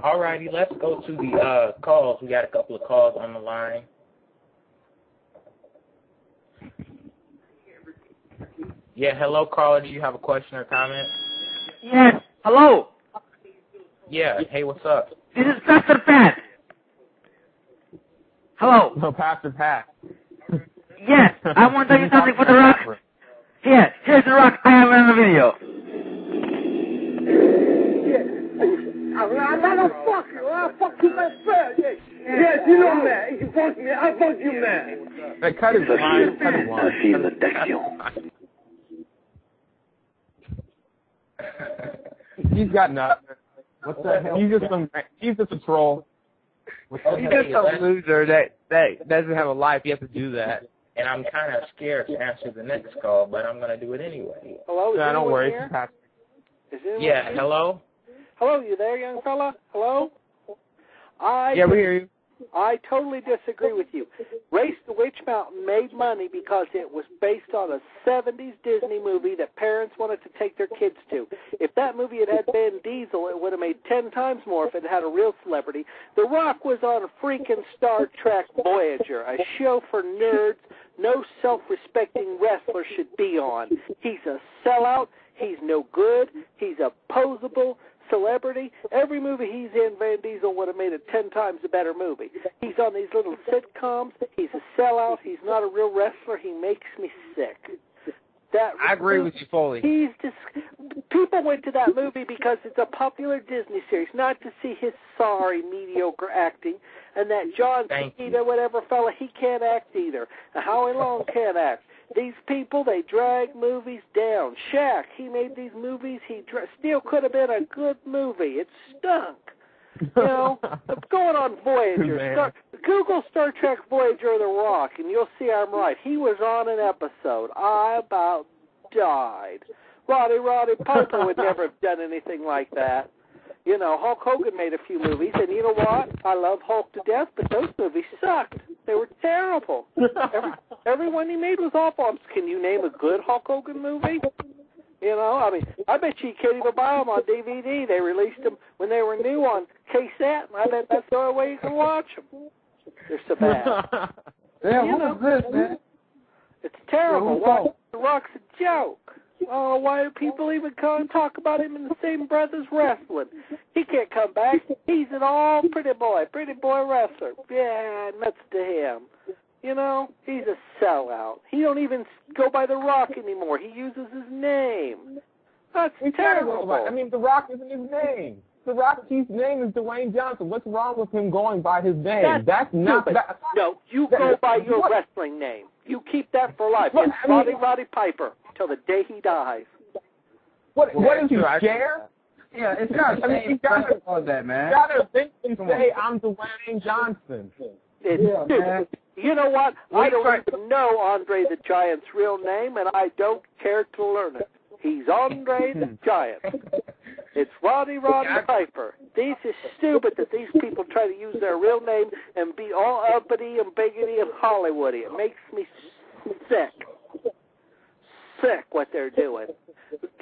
Alrighty, let's go to the calls. We got a couple of calls on the line. Yeah, hello, caller. Do you have a question or comment? Yes, hello. Yeah, hey, what's up? This is Pastor Pat. Hello. No, Pastor Pat. Yes, I want to tell you something for The Rock. Here, here's The Rock. I have it on the video. I'm not fuck you. I'll fuck you my friend. Yes, you know, man. You fuck me. I'll fuck you, man. That cut is line. He's got nothing. What the hell? He's just a troll. He's just a loser that doesn't have a life. You have to do that. And I'm kind of scared to answer the next call, but I'm going to do it anyway. Hello? No, don't worry. Yeah, hello? Hello, you there, young fella? Hello? Yeah, we hear you. I totally disagree with you. Race to Witch Mountain made money because it was based on a 70s Disney movie that parents wanted to take their kids to. If that movie had had Vin Diesel, it would have made 10 times more if it had a real celebrity. The Rock was on a freaking Star Trek Voyager, a show for nerds no self-respecting wrestler should be on. He's a sellout. He's no good. He's a posable celebrity. Every movie he's in, Vin Diesel would have made it 10 times a better movie. He's on these little sitcoms. He's a sellout. He's not a real wrestler. He makes me sick. I agree with you fully. People went to that movie because it's a popular Disney series, not to see his sorry, mediocre acting. And that John Cena, whatever fella, he can't act either. And Howie Long can't act. These people, they drag movies down. Shaq, he made these movies. He still could have been a good movie. It stunk. You know, going on Voyager. Google Star Trek Voyager The Rock, and you'll see I'm right. He was on an episode. I about died. Roddy Piper would never have done anything like that. You know, Hulk Hogan made a few movies, and you know what? I love Hulk to death, but those movies sucked. They were terrible. Every one he made was awful. Can you name a good Hulk Hogan movie? You know, I mean, I bet you can't even buy them on DVD. They released them when they were new on cassette, and I bet that's the only way you can watch them. They're so bad. Yeah, what is this, man? It's terrible. The Rock's a joke. Oh, why do people even come and talk about him in the same breath as wrestling? He can't come back. He's an all pretty boy wrestler. Yeah, nuts to him. You know, he's a sellout. He don't even go by The Rock anymore. He uses his name. That's terrible. I mean, The Rock isn't his name. The Rock's name is Dwayne Johnson. What's wrong with him going by his name? That's not that. No, you go by your wrestling name. You keep that for life. It's Roddy Piper till the day he dies. What is he, scare? Yeah, it's not. I mean, you gotta call that, man. You gotta think and say, I'm Dwayne Johnson. Man. You know what? I don't even know Andre the Giant's real name, and I don't care to learn it. He's Andre the Giant. It's Roddy Piper. This is stupid that these people try to use their real name and be all uppity and biggity and Hollywoody. It makes me sick. Sick what they're doing.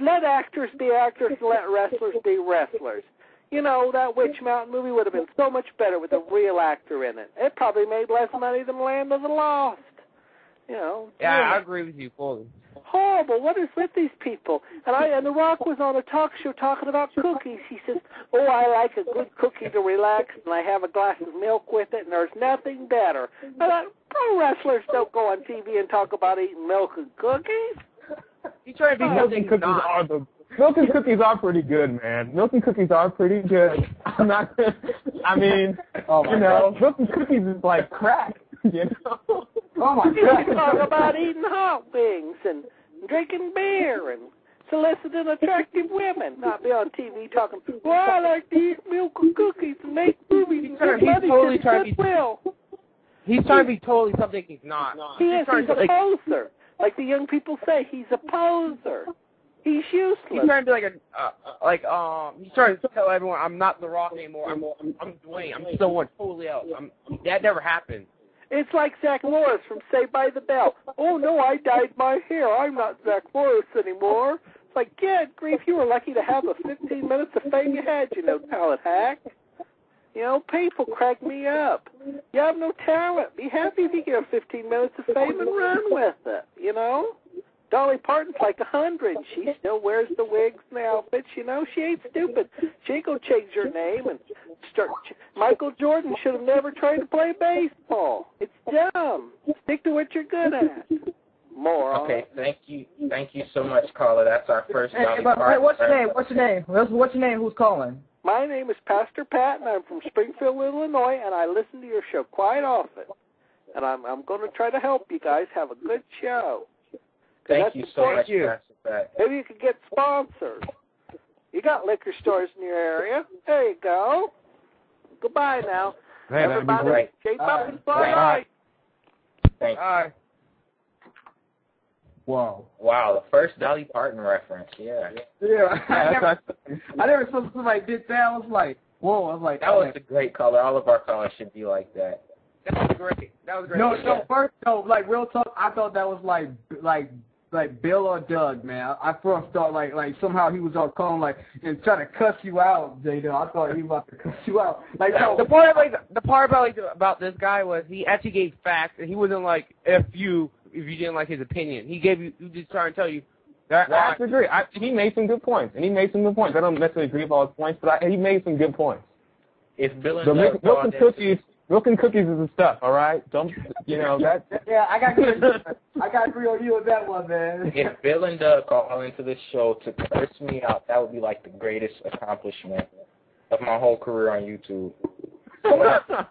Let actors be actors and let wrestlers be wrestlers. You know, that Witch Mountain movie would have been so much better with a real actor in it. It probably made less money than Land of the Lost. You know. Yeah, I agree with you fully. Horrible. What is with these people? And The Rock was on a talk show talking about cookies. He says, oh, I like a good cookie to relax, and I have a glass of milk with it, and there's nothing better. I thought, pro wrestlers don't go on TV and talk about eating milk and cookies. He's trying to be milk and cookies are pretty good, man. Milk and cookies are pretty good. I'm not. I mean, milk and cookies is like crack. You know. Oh my God. You talk about eating hot wings and drinking beer and soliciting attractive women. Not be on TV talking, well, I like to eat milk and cookies and make movies. He's totally trying to be. He's trying to be totally something he's not. He's a poser. Like the young people say, he's a poser. He's useless. He's trying to be he's trying to tell everyone, I'm not The Rock anymore. I'm Dwayne. I'm someone totally else. That never happened. It's like Zach Morris from Saved by the Bell. Oh, no, I dyed my hair. I'm not Zach Morris anymore. It's like, yeah, grief, you were lucky to have the 15 minutes of fame you had, you know, talent hack. You know, people crack me up. You have no talent. Be happy if you get 15 minutes of fame and run with it, you know? Dolly Parton's like 100. She still wears the wigs and the outfits, you know? She ain't stupid. She ain't gonna change her name and start. Michael Jordan should have never tried to play baseball. It's dumb. Stick to what you're good at. Moron. Okay, thank you so much, caller. That's our first. Hey, what's your name? What's your name? Who's calling? My name is Pastor Pat, and I'm from Springfield, Illinois, and I listen to your show quite often. And I'm going to try to help you guys have a good show. Thank you so much, Pastor Pat. Maybe you could get sponsors. You got liquor stores in your area. There you go. Goodbye now. Hey, everybody. JayDub is bye. Thanks. Bye. Wow. Wow, the first Dolly Parton reference, yeah. I never saw somebody did that. I was like, whoa. I was like, that was a great caller. All of our callers should be like that. That was great. No, like real talk, I thought that was like Bill or Doug, man. I first thought like somehow he was all calling like and trying to cuss you out, JayDub. I thought he was about to cuss you out. Like the part about this guy was he actually gave facts, and he wasn't like if you didn't like his opinion. He just trying to tell you that. I have to agree. He made some good points, I don't necessarily agree with all his points, but he made some good points. If Bill and Doug milk and cookies is the stuff, all right? Don't, you know, that. Yeah, I got to agree on you on that one, man. If Bill and Doug call into the show to curse me out, that would be like the greatest accomplishment of my whole career on YouTube. The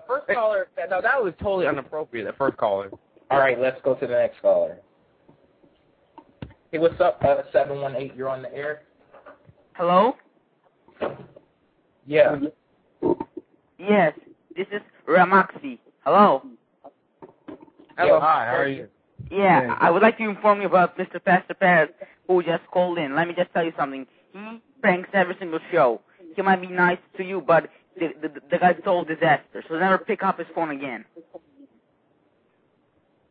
first caller, no, that was totally inappropriate, the first caller. All right, let's go to the next caller. Hey, what's up, 718? You're on the air. Hello? Yeah. Yes, this is Ramaxi. Hello? Hello, hi, how are you? Yeah, I would like to inform you about Mr. Pastor Perez, who just called in. Let me just tell you something. He pranks every single show. He might be nice to you, but the guy's a total disaster, so never pick up his phone again.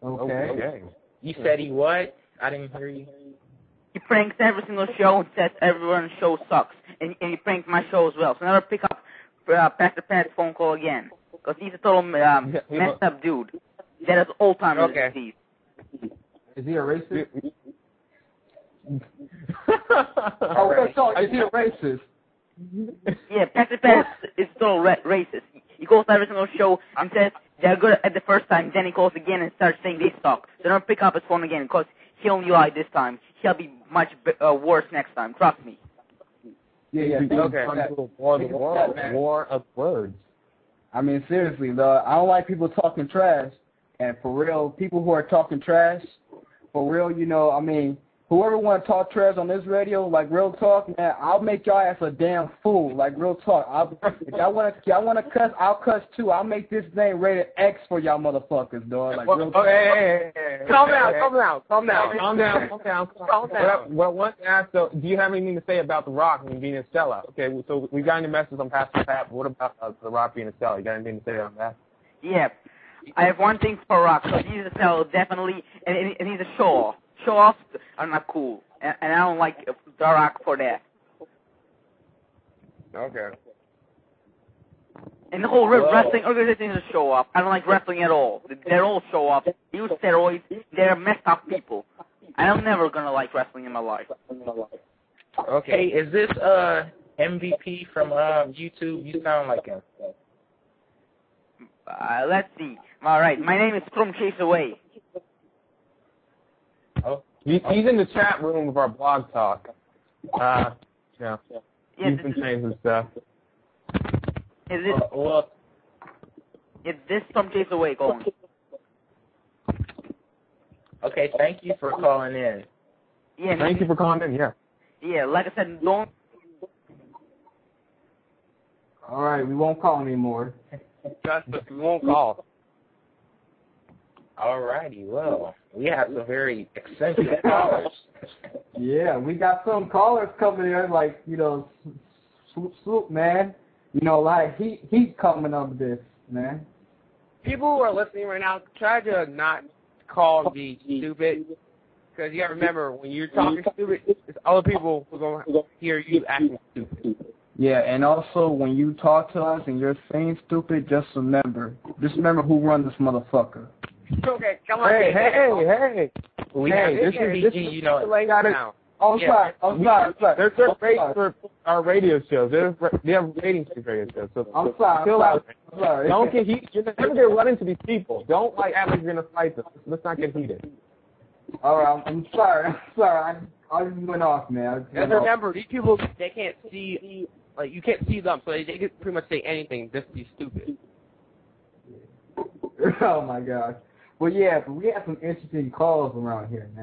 Okay. You said he what? I didn't hear you. He pranks every single show and says everyone's show sucks. And he pranked my show as well, so never pick up Pastor Pat's phone call again. Because he's a total messed up dude. That has Alzheimer's disease. Is he a racist? Is he a racist? Yeah, Pastor Pat is total racist. He goes to every single show and says they're good at the first time, then he calls again and starts saying they suck. So don't pick up his phone again, because he'll only lie this time. He'll be much worse next time, trust me. Yeah. Okay. War of words. I mean, seriously, though, I don't like people talking trash. And for real, people who are talking trash, for real, you know, I mean, whoever want to talk trash on this radio, like real talk, man, I'll make y'all ass a damn fool, like real talk. If y'all want to cuss, I'll cuss too. I'll make this thing rated X for y'all motherfuckers, dog. Like real talk. Hey. Calm down. Well, one ask, so, do you have anything to say about The Rock and being a sellout? Okay, so we got any messages on Pastor Pat. What about The Rock being a sellout? You got anything to say on that? Yeah. I have one thing for Rock. So he's a sellout, definitely, and he's a show-off. Show-offs are not cool, and I don't like The Rock for that. Okay. And the whole wrestling organization is a show-off. I don't like wrestling at all. They're all show-offs. They use steroids. They're messed up people. I'm never going to like wrestling in my life. Okay. Hey, is this MVP from YouTube? You sound like him. Let's see. All right. My name is From Chase Away. Oh. He's in the chat room of our blog talk. Yeah. He's been saying some stuff. Is this From Chase Away going? Okay, thank you for calling in. Yeah. Thank you for calling in, yeah. Yeah, like I said, don't... All right, we won't call anymore. We won't call. All righty, well, we have some very eccentric callers. Yeah, we got some callers coming in, like, you know, swoop, man. You know, like, heat coming up this, man. People who are listening right now, try to not call me stupid. Because you got to remember, when you're talking stupid, it's other people who are going to hear you acting stupid. Yeah, and also when you talk to us and you're saying stupid, just remember who runs this motherfucker. Okay, come on. Hey. We have this is you know. Now. I'm sorry. There's for our radio shows. They have ratings for radio shows. So I'm sorry. Don't get heated. You're never gonna run into these people. Don't act like you're gonna fight them. Let's not get heated. All right, I'm sorry. I just went off, man. And remember, these people, they can't see, like, you can't see them, so they can pretty much say anything just to be stupid. Oh my gosh. Well, yeah, but we have some interesting calls around here, man.